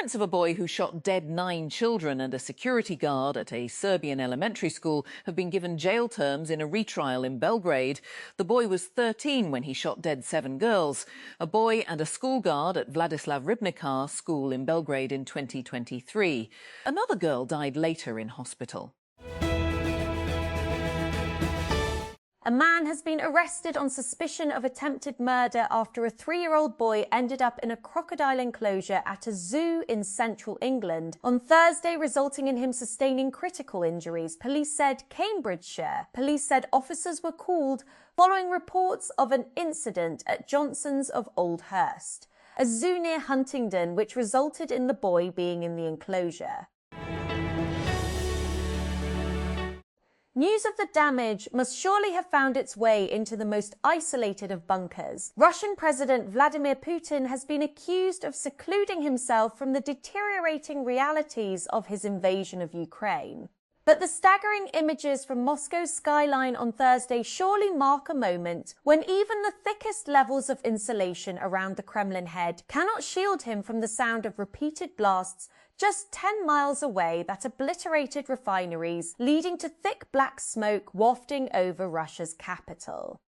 Parents of a boy who shot dead 9 children and a security guard at a Serbian elementary school have been given jail terms in a retrial in Belgrade. The boy was 13 when he shot dead 7 girls. A boy and a school guard at Vladislav Ribnikar school in Belgrade in 2023. Another girl died later in hospital. A man has been arrested on suspicion of attempted murder after a 3-year-old boy ended up in a crocodile enclosure at a zoo in central England on Thursday, resulting in him sustaining critical injuries, police said. Cambridgeshire police said officers were called following reports of an incident at Johnson's of Oldhurst, a zoo near Huntingdon, which resulted in the boy being in the enclosure. News of the damage must surely have found its way into the most isolated of bunkers. Russian President Vladimir Putin has been accused of secluding himself from the deteriorating realities of his invasion of Ukraine. But the staggering images from Moscow's skyline on Thursday surely mark a moment when even the thickest levels of insulation around the Kremlin head cannot shield him from the sound of repeated blasts just 10 miles away that obliterated refineries, leading to thick black smoke wafting over Russia's capital.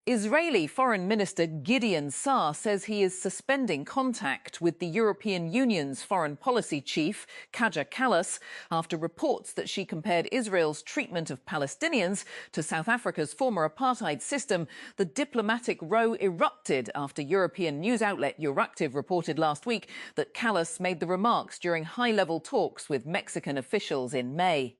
Israeli Foreign Minister Gideon Saar says he is suspending contact with the European Union's foreign policy chief, Kaja Kallas, after reports that she compared Israel's treatment of Palestinians to South Africa's former apartheid system. The diplomatic row erupted after European news outlet Euractiv reported last week that Kallas made the remarks during high-level talks with Mexican officials in May.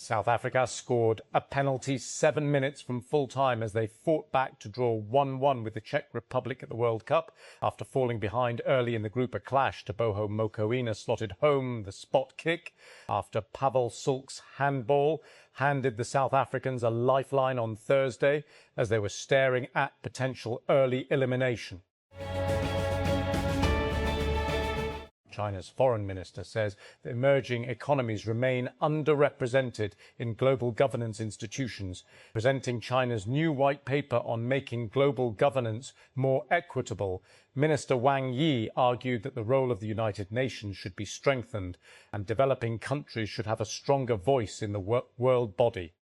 South Africa scored a penalty 7 minutes from full time as they fought back to draw 1-1 with the Czech Republic at the World Cup. After falling behind early in the group, a clash. Teboho Mokoena slotted home the spot kick after Pavel Sulk's handball handed the South Africans a lifeline on Thursday as they were staring at potential early elimination. China's foreign minister says that emerging economies remain underrepresented in global governance institutions, presenting China's new white paper on making global governance more equitable. Minister Wang Yi argued that the role of the United Nations should be strengthened and developing countries should have a stronger voice in the world body.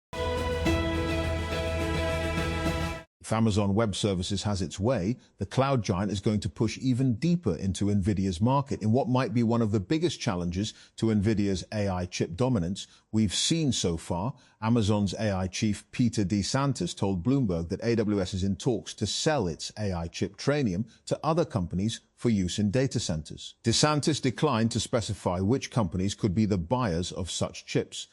If Amazon Web Services has its way, the cloud giant is going to push even deeper into NVIDIA's market. In what might be one of the biggest challenges to NVIDIA's AI chip dominance we've seen so far, Amazon's AI chief Peter DeSantis told Bloomberg that AWS is in talks to sell its AI chip Trainium to other companies for use in data centers. DeSantis declined to specify which companies could be the buyers of such chips.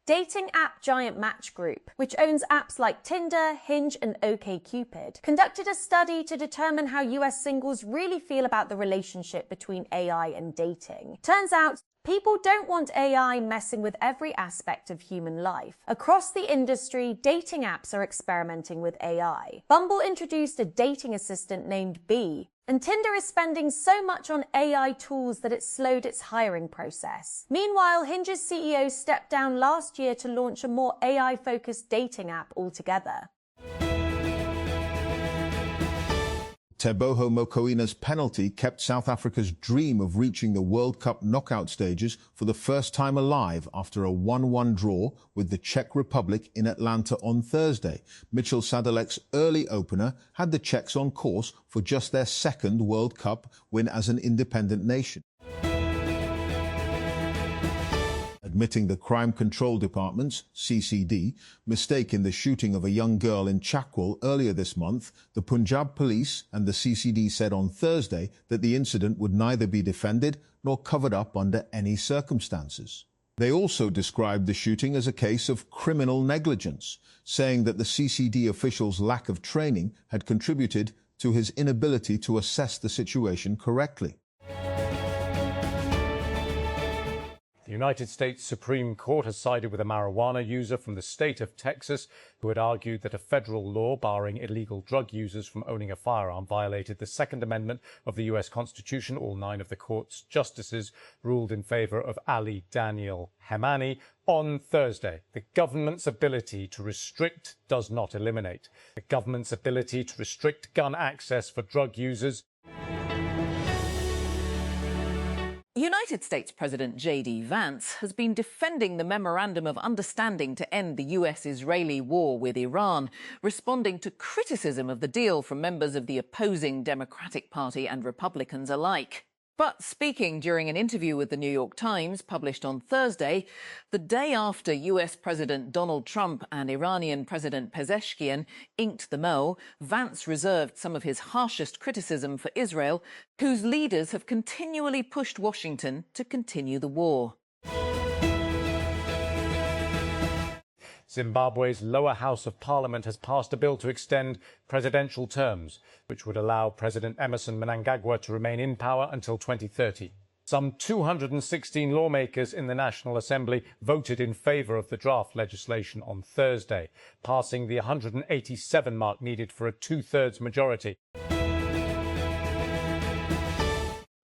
Dating app giant Match Group, which owns apps like Tinder, Hinge and OkCupid, conducted a study to determine how US singles really feel about the relationship between AI and dating. Turns out, people don't want AI messing with every aspect of human life. Across the industry, dating apps are experimenting with AI. Bumble introduced a dating assistant named Bee, and Tinder is spending so much on AI tools that it slowed its hiring process. Meanwhile, Hinge's CEO stepped down last year to launch a more AI-focused dating app altogether. Teboho Mokoena's penalty kept South Africa's dream of reaching the World Cup knockout stages for the first time alive after a 1-1 draw with the Czech Republic in Atlanta on Thursday. Mitchell Sadalek's early opener had the Czechs on course for just their second World Cup win as an independent nation. Admitting the Crime Control Department's, CCD, mistake in the shooting of a young girl in Chakwal earlier this month, the Punjab police and the CCD said on Thursday that the incident would neither be defended nor covered up under any circumstances. They also described the shooting as a case of criminal negligence, saying that the CCD official's lack of training had contributed to his inability to assess the situation correctly. The United States Supreme Court has sided with a marijuana user from the state of Texas who had argued that a federal law barring illegal drug users from owning a firearm violated the Second Amendment of the U.S. Constitution. All 9 of the court's justices ruled in favor of Ali Daniel Hemani on Thursday. The government's ability to restrict does not eliminate. The government's ability to restrict gun access for drug users. United States President J.D. Vance has been defending the Memorandum of Understanding to end the US-Israeli war with Iran, responding to criticism of the deal from members of the opposing Democratic Party and Republicans alike. But speaking during an interview with the New York Times, published on Thursday, the day after US President Donald Trump and Iranian President Pezeshkian inked the MoU, Vance reserved some of his harshest criticism for Israel, whose leaders have continually pushed Washington to continue the war. Zimbabwe's lower house of parliament has passed a bill to extend presidential terms, which would allow President Emerson Mnangagwa to remain in power until 2030. Some 216 lawmakers in the National Assembly voted in favour of the draft legislation on Thursday, passing the 187 mark needed for a two-thirds majority.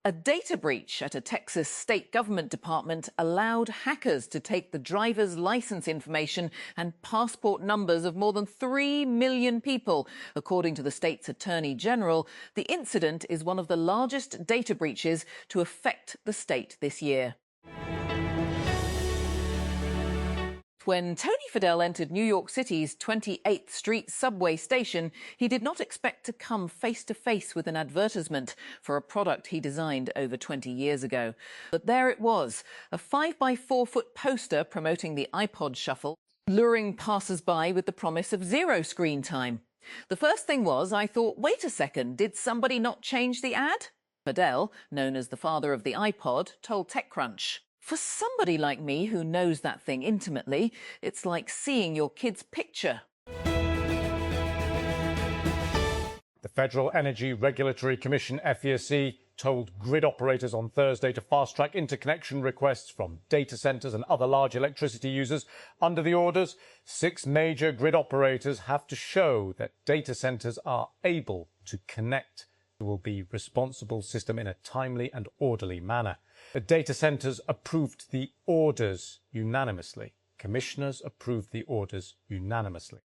A data breach at a Texas state government department allowed hackers to take the driver's license information and passport numbers of more than 3 million people. According to the state's attorney general, the incident is one of the largest data breaches to affect the state this year. When Tony Fadell entered New York City's 28th Street subway station, he did not expect to come face-to-face with an advertisement for a product he designed over 20 years ago. But there it was, a 5-by-4-foot poster promoting the iPod Shuffle, luring passers-by with the promise of zero screen time. The first thing was, I thought, wait a second, did somebody not change the ad? Fadell, known as the father of the iPod, told TechCrunch. For somebody like me who knows that thing intimately, it's like seeing your kid's picture. The Federal Energy Regulatory Commission, FERC, told grid operators on Thursday to fast-track interconnection requests from data centres and other large electricity users. Under the orders, 6 major grid operators have to show that data centres are able to connect to will be responsible system in a timely and orderly manner. The data centres approved the orders unanimously. Commissioners approved the orders unanimously.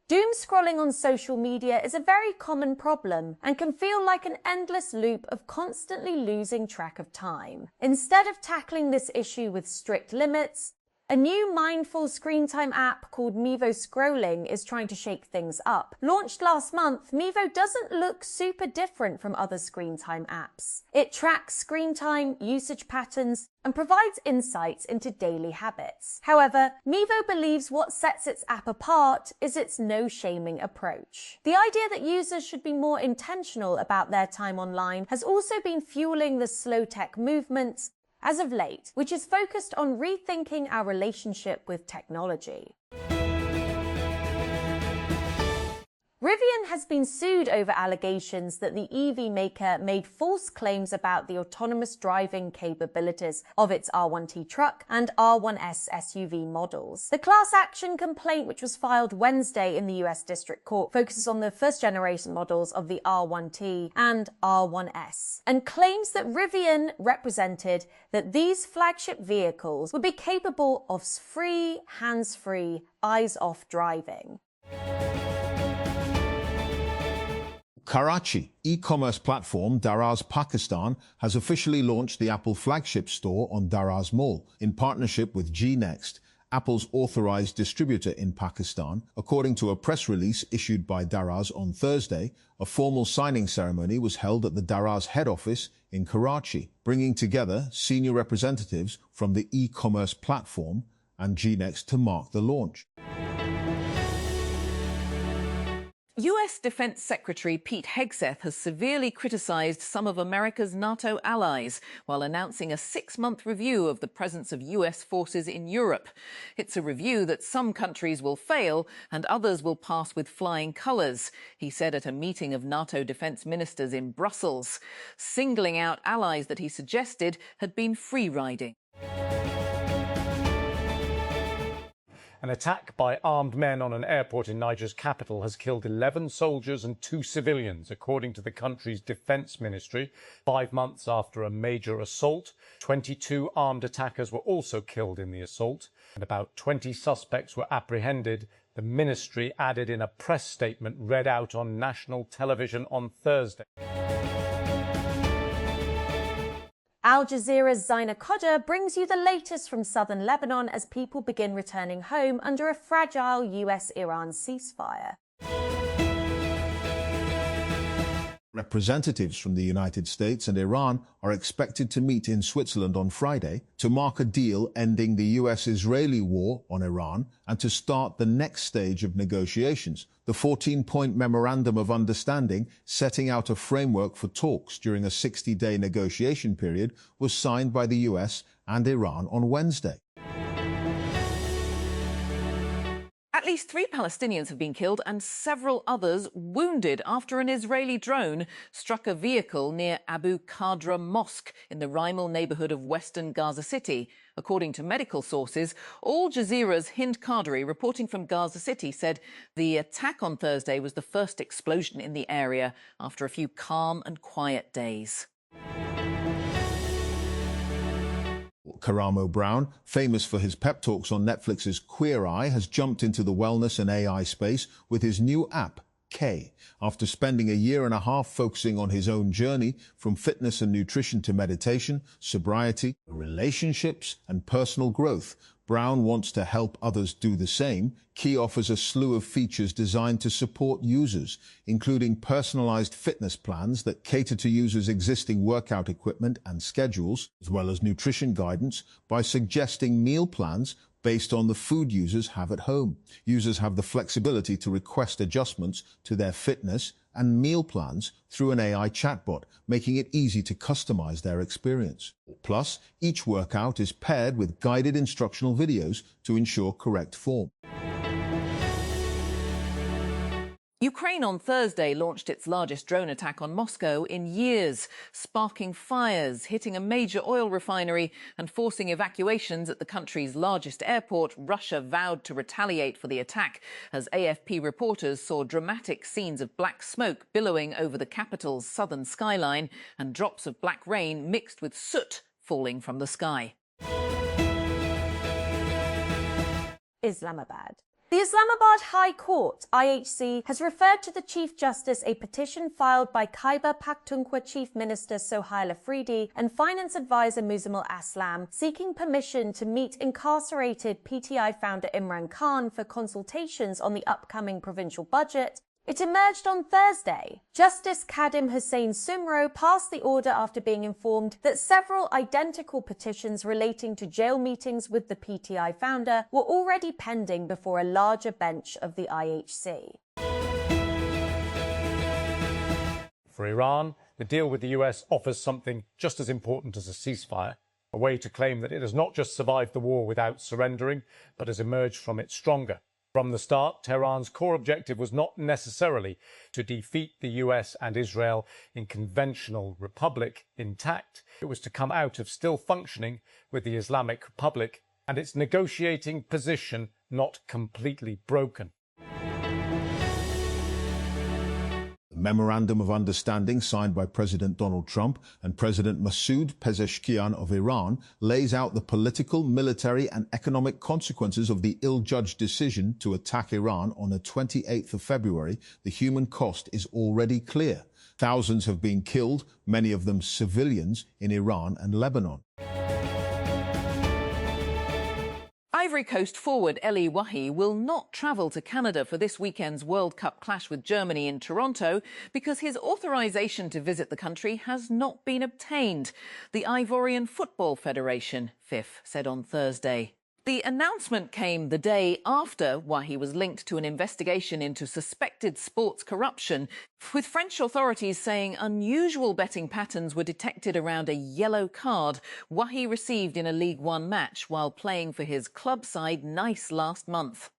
Doom scrolling on social media is a very common problem and can feel like an endless loop of constantly losing track of time. Instead of tackling this issue with strict limits, a new mindful screen time app called Mevo Scrolling is trying to shake things up. Launched last month, Mevo doesn't look super different from other screen time apps. It tracks screen time, usage patterns, and provides insights into daily habits. However, Mevo believes what sets its app apart is its no-shaming approach. The idea that users should be more intentional about their time online has also been fueling the slow tech movement as of late, which is focused on rethinking our relationship with technology. Rivian has been sued over allegations that the EV maker made false claims about the autonomous driving capabilities of its R1T truck and R1S SUV models. The class action complaint, which was filed Wednesday in the US District Court, focuses on the first generation models of the R1T and R1S and claims that Rivian represented that these flagship vehicles would be capable of free, hands-free, eyes-off driving. Karachi e-commerce platform Daraz Pakistan has officially launched the Apple flagship store on Daraz Mall in partnership with G-Next, Apple's authorized distributor in Pakistan. According to a press release issued by Daraz on Thursday, a formal signing ceremony was held at the Daraz head office in Karachi, bringing together senior representatives from the e-commerce platform and G-Next to mark the launch. US Defense Secretary Pete Hegseth has severely criticised some of America's NATO allies while announcing a 6-month review of the presence of US forces in Europe. It's a review that some countries will fail and others will pass with flying colours, he said at a meeting of NATO defence ministers in Brussels, singling out allies that he suggested had been free-riding. An attack by armed men on an airport in Niger's capital has killed 11 soldiers and 2 civilians, according to the country's defence ministry. 5 months after a major assault, 22 armed attackers were also killed in the assault, and about 20 suspects were apprehended, the ministry added in a press statement read out on national television on Thursday. Al Jazeera's Zaina Kodder brings you the latest from southern Lebanon as people begin returning home under a fragile US-Iran ceasefire. Representatives from the United States and Iran are expected to meet in Switzerland on Friday to mark a deal ending the US-Israeli war on Iran and to start the next stage of negotiations. The 14-point Memorandum of Understanding setting out a framework for talks during a 60-day negotiation period was signed by the US and Iran on Wednesday. At least 3 Palestinians have been killed and several others wounded after an Israeli drone struck a vehicle near Abu Qadra Mosque in the Raimel neighbourhood of western Gaza City. According to medical sources, Al Jazeera's Hind Qadri, reporting from Gaza City, said the attack on Thursday was the first explosion in the area after a few calm and quiet days. Karamo Brown, famous for his pep talks on Netflix's Queer Eye, has jumped into the wellness and AI space with his new app, K. After spending a year and a half focusing on his own journey from fitness and nutrition to meditation, sobriety, relationships, and personal growth, Brown wants to help others do the same. Key offers a slew of features designed to support users, including personalized fitness plans that cater to users' existing workout equipment and schedules, as well as nutrition guidance by suggesting meal plans based on the food users have at home. Users have the flexibility to request adjustments to their fitness and meal plans through an AI chatbot, making it easy to customize their experience. Plus, each workout is paired with guided instructional videos to ensure correct form. Ukraine on Thursday launched its largest drone attack on Moscow in years, sparking fires, hitting a major oil refinery and forcing evacuations at the country's largest airport. Russia vowed to retaliate for the attack as AFP reporters saw dramatic scenes of black smoke billowing over the capital's southern skyline and drops of black rain mixed with soot falling from the sky. Islamabad. The Islamabad High Court, IHC, has referred to the Chief Justice a petition filed by Khyber Pakhtunkhwa Chief Minister Sohail Afridi and Finance Advisor Muzammil Aslam, seeking permission to meet incarcerated PTI founder Imran Khan for consultations on the upcoming provincial budget. It emerged on Thursday. Justice Kadim Hussain Sumro passed the order after being informed that several identical petitions relating to jail meetings with the PTI founder were already pending before a larger bench of the IHC. For Iran, the deal with the US offers something just as important as a ceasefire, a way to claim that it has not just survived the war without surrendering, but has emerged from it stronger. From the start, Tehran's core objective was not necessarily to defeat the US and Israel in conventional republic intact. It was to come out of still functioning with the Islamic Republic and its negotiating position not completely broken. The Memorandum of Understanding signed by President Donald Trump and President Masoud Pezeshkian of Iran lays out the political, military and economic consequences of the ill-judged decision to attack Iran on the 28th of February. The human cost is already clear. Thousands have been killed, many of them civilians, in Iran and Lebanon. Ivory Coast forward Eli Wahi will not travel to Canada for this weekend's World Cup clash with Germany in Toronto because his authorisation to visit the country has not been obtained, the Ivorian Football Federation, FIF, said on Thursday. The announcement came the day after Wahi was linked to an investigation into suspected sports corruption, with French authorities saying unusual betting patterns were detected around a yellow card Wahi received in a League One match while playing for his club side Nice last month.